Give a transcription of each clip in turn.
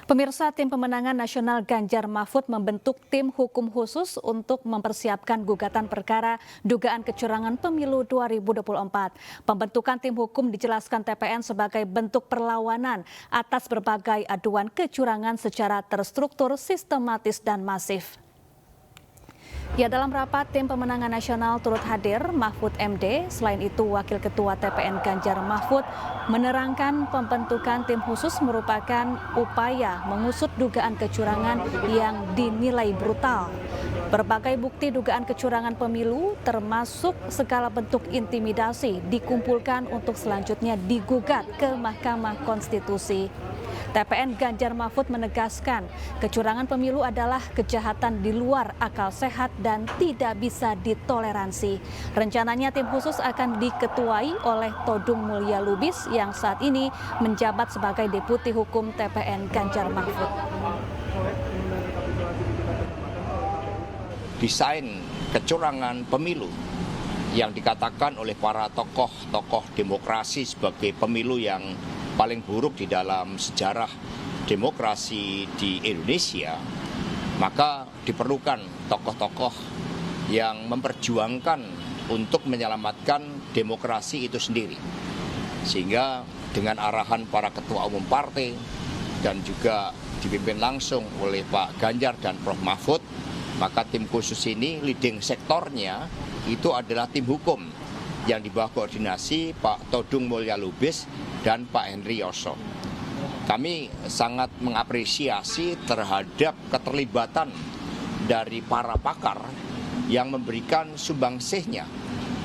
Pemirsa, Tim Pemenangan Nasional Ganjar Mahfud membentuk tim hukum khusus untuk mempersiapkan gugatan perkara dugaan kecurangan pemilu 2024. Pembentukan tim hukum dijelaskan TPN sebagai bentuk perlawanan atas berbagai aduan kecurangan secara terstruktur, sistematis, dan masif. Ya, dalam rapat Tim Pemenangan Nasional turut hadir Mahfud MD. Selain itu, Wakil Ketua TPN Ganjar Mahfud menerangkan pembentukan tim khusus merupakan upaya mengusut dugaan kecurangan yang dinilai brutal. Berbagai bukti dugaan kecurangan pemilu, termasuk segala bentuk intimidasi, dikumpulkan untuk selanjutnya digugat ke Mahkamah Konstitusi. TPN Ganjar Mahfud menegaskan kecurangan pemilu adalah kejahatan di luar akal sehat dan tidak bisa ditoleransi. Rencananya tim khusus akan diketuai oleh Todung Mulya Lubis yang saat ini menjabat sebagai Deputi Hukum TPN Ganjar Mahfud. Desain kecurangan pemilu yang dikatakan oleh para tokoh demokrasi sebagai pemilu yang paling buruk di dalam sejarah demokrasi di Indonesia, maka diperlukan tokoh-tokoh yang memperjuangkan untuk menyelamatkan demokrasi itu sendiri. Sehingga dengan arahan para ketua umum partai dan juga dipimpin langsung oleh Pak Ganjar dan Prof Mahfud, maka tim khusus ini leading sektornya itu adalah tim hukum yang di bawah koordinasi Pak Todung Mulya Lubis dan Pak Henry Yoso. Kami sangat mengapresiasi terhadap keterlibatan dari para pakar yang memberikan sumbangsihnya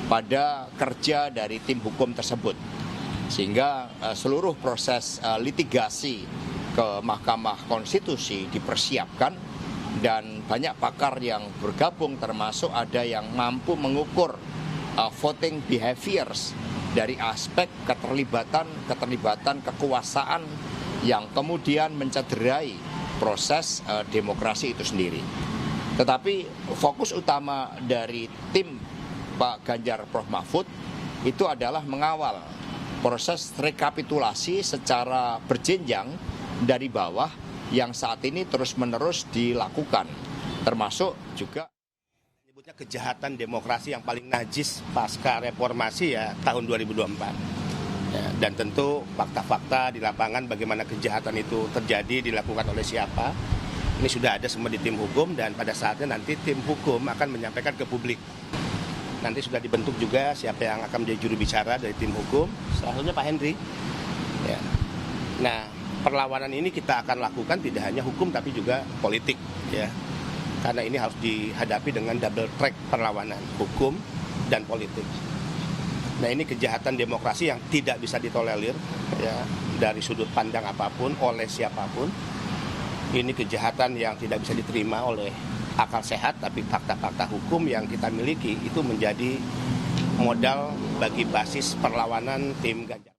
pada kerja dari tim hukum tersebut. Sehingga seluruh proses litigasi ke Mahkamah Konstitusi dipersiapkan dan banyak pakar yang bergabung, termasuk ada yang mampu mengukur voting behaviors dari aspek keterlibatan kekuasaan yang kemudian mencederai proses demokrasi itu sendiri. Tetapi fokus utama dari tim Pak Ganjar Prof Mahfud itu adalah mengawal proses rekapitulasi secara berjenjang dari bawah yang saat ini terus-menerus dilakukan, termasuk juga kejahatan demokrasi yang paling najis pasca reformasi ya tahun 2024. Ya, dan tentu fakta-fakta di lapangan bagaimana kejahatan itu terjadi, dilakukan oleh siapa, ini sudah ada semua di tim hukum dan pada saatnya nanti tim hukum akan menyampaikan ke publik. Nanti sudah dibentuk juga siapa yang akan menjadi juru bicara dari tim hukum, salah satunya Pak Henry. Ya. Nah, perlawanan ini kita akan lakukan tidak hanya hukum tapi juga politik, ya. Karena ini harus dihadapi dengan double track perlawanan, hukum dan politik. Nah, ini kejahatan demokrasi yang tidak bisa ditolerir ya, dari sudut pandang apapun, oleh siapapun. Ini kejahatan yang tidak bisa diterima oleh akal sehat, tapi fakta-fakta hukum yang kita miliki itu menjadi modal bagi basis perlawanan tim Ganjar.